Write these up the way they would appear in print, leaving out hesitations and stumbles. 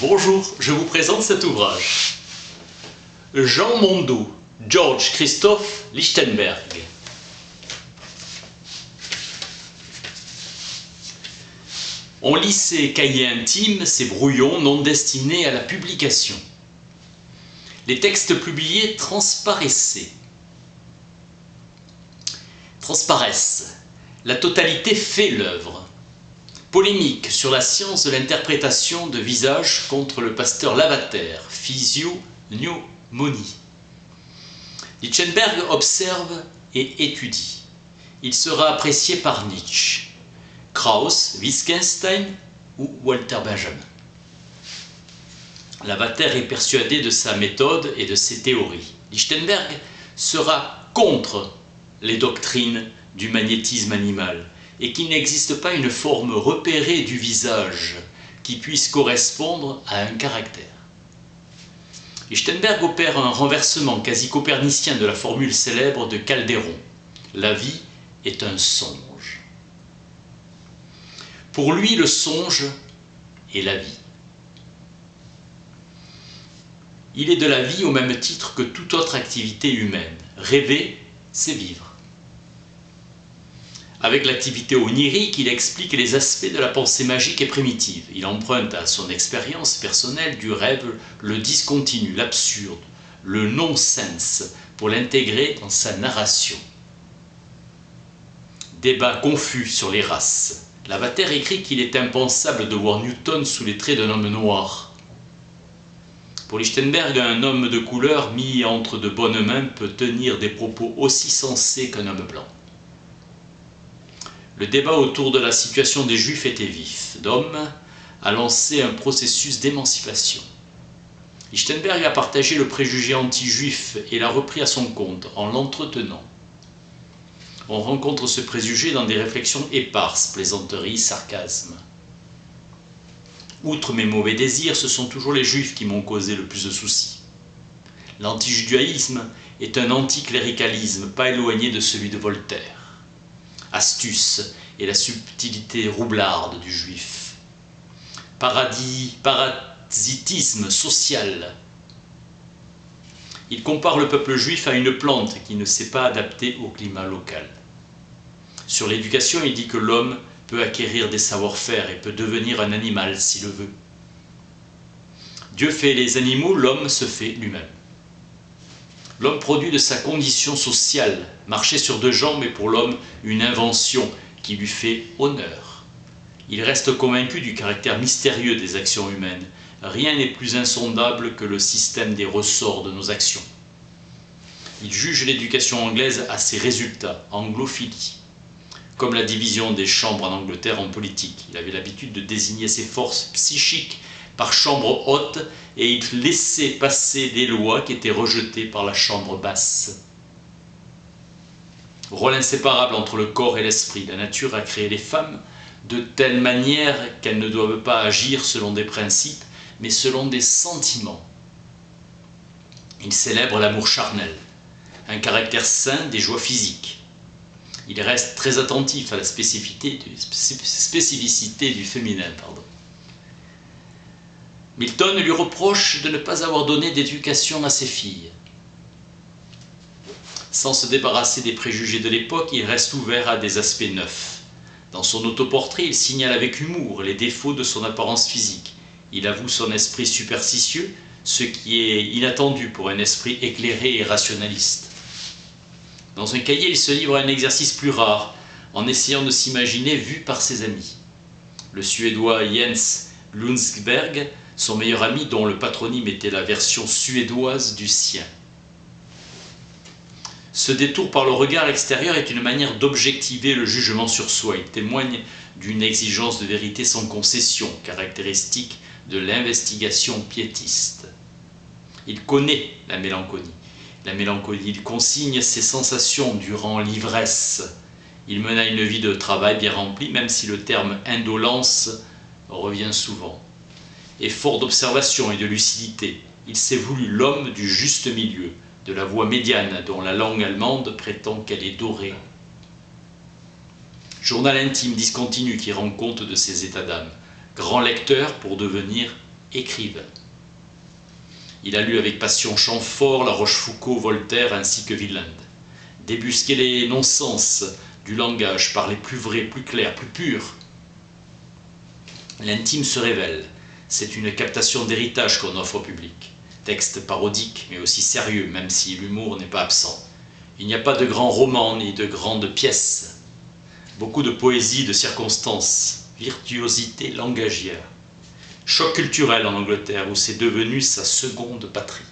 Bonjour, je vous présente cet ouvrage. Jean Mondou, George Christoph Lichtenberg. On lit ses cahiers intimes, ses brouillons non destinés à la publication. Les textes publiés transparaissent. La totalité fait l'œuvre. Polémique sur la science de l'interprétation de visage contre le pasteur Lavater, physiognomonie. Lichtenberg observe et étudie. Il sera apprécié par Nietzsche, Krauss, Wittgenstein ou Walter Benjamin. Lavater est persuadé de sa méthode et de ses théories. Lichtenberg sera contre les doctrines du magnétisme animal et qu'il n'existe pas une forme repérée du visage qui puisse correspondre à un caractère. Lichtenberg opère un renversement quasi copernicien de la formule célèbre de Calderon. La vie est un songe. Pour lui, le songe est la vie. Il est de la vie au même titre que toute autre activité humaine. Rêver, c'est vivre. Avec l'activité onirique, il explique les aspects de la pensée magique et primitive. Il emprunte à son expérience personnelle du rêve le discontinu, l'absurde, le non-sens pour l'intégrer dans sa narration. Débat confus sur les races. Lavater écrit qu'il est impensable de voir Newton sous les traits d'un homme noir. Pour Lichtenberg, un homme de couleur mis entre de bonnes mains peut tenir des propos aussi sensés qu'un homme blanc. Le débat autour de la situation des Juifs était vif. Dom a lancé un processus d'émancipation. Lichtenberg a partagé le préjugé anti-juif et l'a repris à son compte en l'entretenant. On rencontre ce préjugé dans des réflexions éparses, plaisanteries, sarcasmes. Outre mes mauvais désirs, ce sont toujours les Juifs qui m'ont causé le plus de soucis. L'antijudaïsme est un anticléricalisme pas éloigné de celui de Voltaire. Astuce et la subtilité roublarde du juif. Parasitisme social. Il compare le peuple juif à une plante qui ne s'est pas adaptée au climat local. Sur l'éducation, il dit que l'homme peut acquérir des savoir-faire et peut devenir un animal s'il le veut. Dieu fait les animaux, l'homme se fait lui-même. L'homme produit de sa condition sociale. Marcher sur deux jambes est pour l'homme une invention qui lui fait honneur. Il reste convaincu du caractère mystérieux des actions humaines. Rien n'est plus insondable que le système des ressorts de nos actions. Il juge l'éducation anglaise à ses résultats, anglophilie. Comme la division des chambres en Angleterre en politique. Il avait l'habitude de désigner ses forces psychiques par chambre haute et il laissait passer des lois qui étaient rejetées par la chambre basse. Rôle inséparable entre le corps et l'esprit. La nature a créé les femmes de telle manière qu'elles ne doivent pas agir selon des principes, mais selon des sentiments. Il célèbre l'amour charnel, un caractère sain des joies physiques. Il reste très attentif à la spécificité du féminin. Milton lui reproche de ne pas avoir donné d'éducation à ses filles. Sans se débarrasser des préjugés de l'époque, il reste ouvert à des aspects neufs. Dans son autoportrait, il signale avec humour les défauts de son apparence physique. Il avoue son esprit superstitieux, ce qui est inattendu pour un esprit éclairé et rationaliste. Dans un cahier, il se livre à un exercice plus rare, en essayant de s'imaginer vu par ses amis. Le Suédois Jens Lundsberg, son meilleur ami dont le patronyme était la version suédoise du sien. Ce détour par le regard extérieur est une manière d'objectiver le jugement sur soi. Il témoigne d'une exigence de vérité sans concession, caractéristique de l'investigation piétiste. Il connaît la mélancolie. Il consigne ses sensations durant l'ivresse. Il mena une vie de travail bien remplie, même si le terme indolence revient souvent. Et fort d'observation et de lucidité, il s'est voulu l'homme du juste milieu, de la voie médiane dont la langue allemande prétend qu'elle est dorée. Journal intime discontinu qui rend compte de ses états d'âme. Grand lecteur pour devenir écrivain. Il a lu avec passion Chamfort, La Rochefoucauld, Voltaire ainsi que Wieland. Débusquer les non-sens du langage, parler plus vrai, plus clair, plus pur. L'intime se révèle, c'est une captation d'héritage qu'on offre au public. Texte parodique, mais aussi sérieux, même si l'humour n'est pas absent. Il n'y a pas de grands romans ni de grandes pièces. Beaucoup de poésie, de circonstances, virtuosité langagière. Choc culturel en Angleterre, où c'est devenu sa seconde patrie.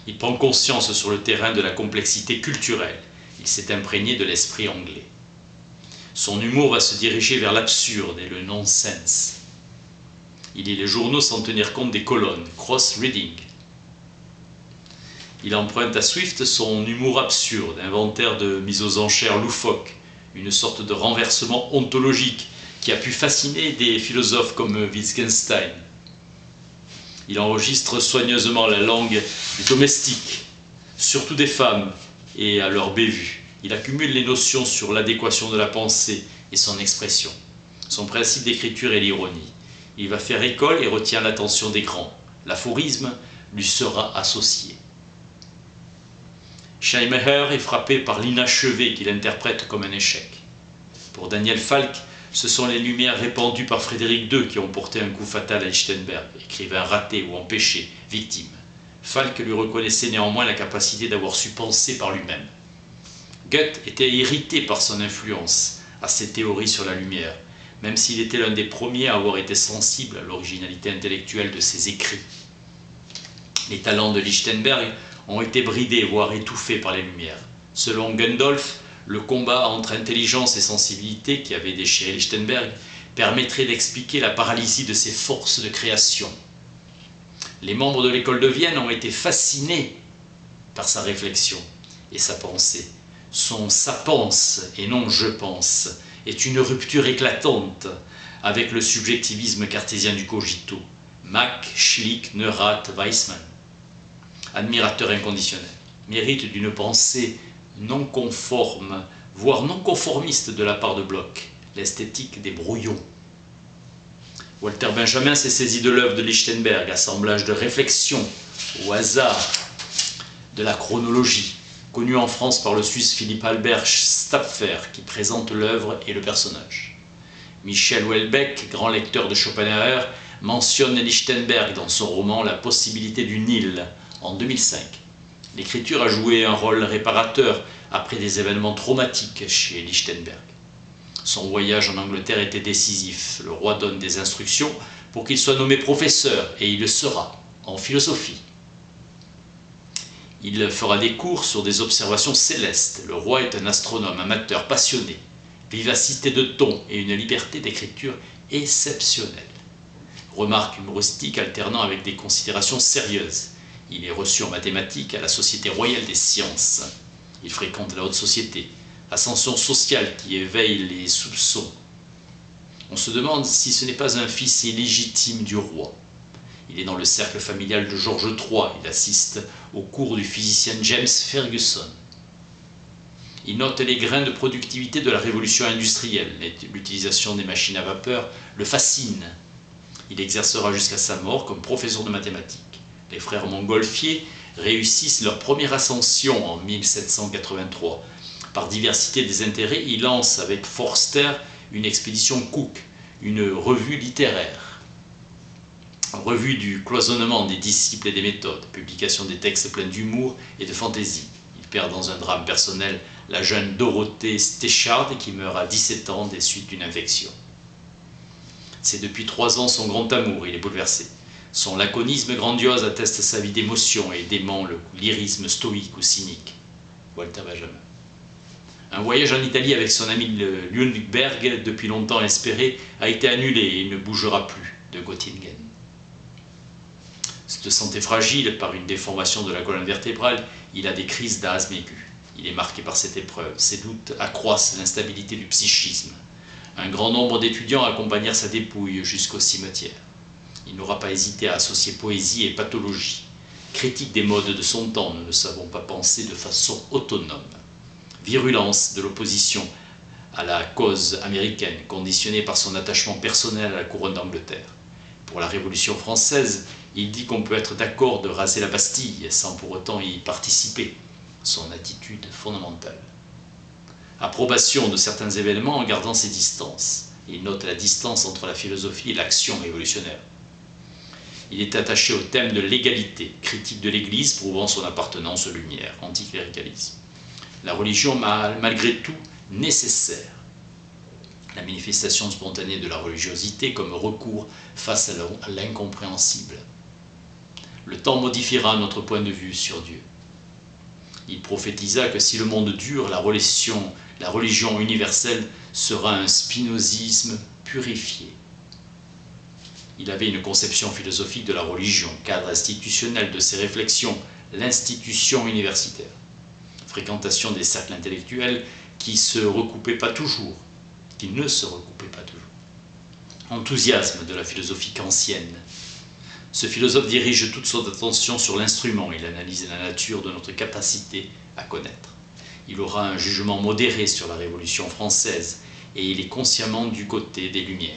Il prend conscience sur le terrain de la complexité culturelle. Il s'est imprégné de l'esprit anglais. Son humour va se diriger vers l'absurde et le nonsense. Il lit les journaux sans tenir compte des colonnes, cross-reading. Il emprunte à Swift son humour absurde, inventaire de mise aux enchères loufoques, une sorte de renversement ontologique qui a pu fasciner des philosophes comme Wittgenstein. Il enregistre soigneusement la langue du domestique, surtout des femmes et à leur bévue. Il accumule les notions sur l'adéquation de la pensée et son expression. Son principe d'écriture est l'ironie. Il va faire école et retient l'attention des grands. L'aphorisme lui sera associé. Scheimer est frappé par l'inachevé qu'il interprète comme un échec. Pour Daniel Falk, ce sont les lumières répandues par Frédéric II qui ont porté un coup fatal à Lichtenberg, écrivain raté ou empêché, victime. Falk lui reconnaissait néanmoins la capacité d'avoir su penser par lui-même. Goethe était irrité par son influence à ses théories sur la lumière, même s'il était l'un des premiers à avoir été sensible à l'originalité intellectuelle de ses écrits. Les talents de Lichtenberg ont été bridés, voire étouffés par les lumières. Selon Gundolf, le combat entre intelligence et sensibilité qui avait déchiré Lichtenberg permettrait d'expliquer la paralysie de ses forces de création. Les membres de l'école de Vienne ont été fascinés par sa réflexion et sa pensée. Son « ça pense » et non « je pense » est une rupture éclatante avec le subjectivisme cartésien du cogito. Mach, Schlick, Neurath, Weissmann. Admirateur inconditionnel, mérite d'une pensée non conforme, voire non conformiste de la part de Bloch, l'esthétique des brouillons. Walter Benjamin s'est saisi de l'œuvre de Lichtenberg, assemblage de réflexions au hasard de la chronologie, connu en France par le Suisse Philippe Albert Stapfer, qui présente l'œuvre et le personnage. Michel Houellebecq, grand lecteur de Schopenhauer, mentionne Lichtenberg dans son roman La possibilité du Nil, en 2005. L'écriture a joué un rôle réparateur après des événements traumatiques chez Lichtenberg. Son voyage en Angleterre était décisif. Le roi donne des instructions pour qu'il soit nommé professeur, et il le sera, en philosophie. Il fera des cours sur des observations célestes. Le roi est un astronome amateur passionné, vivacité de ton et une liberté d'écriture exceptionnelle. Remarque humoristique alternant avec des considérations sérieuses. Il est reçu en mathématiques à la Société royale des sciences. Il fréquente la haute société, ascension sociale qui éveille les soupçons. On se demande si ce n'est pas un fils illégitime du roi. Il est dans le cercle familial de George III. Il assiste au cours du physicien James Ferguson. Il note les grains de productivité de la révolution industrielle. L'utilisation des machines à vapeur le fascine. Il exercera jusqu'à sa mort comme professeur de mathématiques. Les frères Montgolfier réussissent leur première ascension en 1783. Par diversité des intérêts, ils lancent avec Forster une expédition Cook, une revue littéraire. Revue du cloisonnement des disciples et des méthodes, publication des textes pleins d'humour et de fantaisie. Il perd dans un drame personnel la jeune Dorothée Stéchard qui meurt à 17 ans des suites d'une infection. C'est depuis 3 ans son grand amour, il est bouleversé. Son laconisme grandiose atteste sa vie d'émotion et dément le lyrisme stoïque ou cynique. Walter Benjamin. Un voyage en Italie avec son ami Lundberg, depuis longtemps espéré, a été annulé et il ne bougera plus de Göttingen. De santé fragile par une déformation de la colonne vertébrale, il a des crises d'asthme aigu. Il est marqué par cette épreuve. Ses doutes accroissent l'instabilité du psychisme. Un grand nombre d'étudiants accompagnèrent sa dépouille jusqu'au cimetière. Il n'aura pas hésité à associer poésie et pathologie. Critique des modes de son temps, nous ne savons pas penser de façon autonome. Virulence de l'opposition à la cause américaine, conditionnée par son attachement personnel à la couronne d'Angleterre. Pour la Révolution française, il dit qu'on peut être d'accord de raser la Bastille sans pour autant y participer, son attitude fondamentale. Approbation de certains événements en gardant ses distances. Il note la distance entre la philosophie et l'action révolutionnaire. Il est attaché au thème de l'égalité, critique de l'Église prouvant son appartenance aux Lumières, anticléricalisme. La religion malgré tout nécessaire. La manifestation spontanée de la religiosité comme recours face à l'incompréhensible. Le temps modifiera notre point de vue sur Dieu. Il prophétisa que si le monde dure, la religion universelle sera un spinozisme purifié. Il avait une conception philosophique de la religion, cadre institutionnel de ses réflexions, l'institution universitaire. Fréquentation des cercles intellectuels qui ne se recoupaient pas toujours. Enthousiasme de la philosophie kantienne. Ce philosophe dirige toute son attention sur l'instrument, il analyse la nature de notre capacité à connaître. Il aura un jugement modéré sur la Révolution française et il est consciemment du côté des Lumières.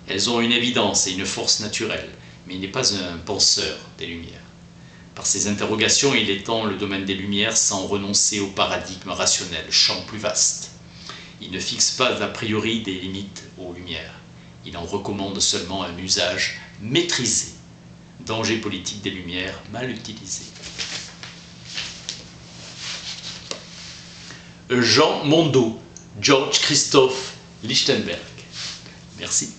Elles ont une évidence et une force naturelle, mais il n'est pas un penseur des Lumières. Par ses interrogations, il étend le domaine des Lumières sans renoncer au paradigme rationnel, champ plus vaste. Il ne fixe pas a priori des limites aux Lumières. Il en recommande seulement un usage maîtrisé. Danger politique des Lumières mal utilisé. Jean Mondot, George Christoph Lichtenberg. Merci.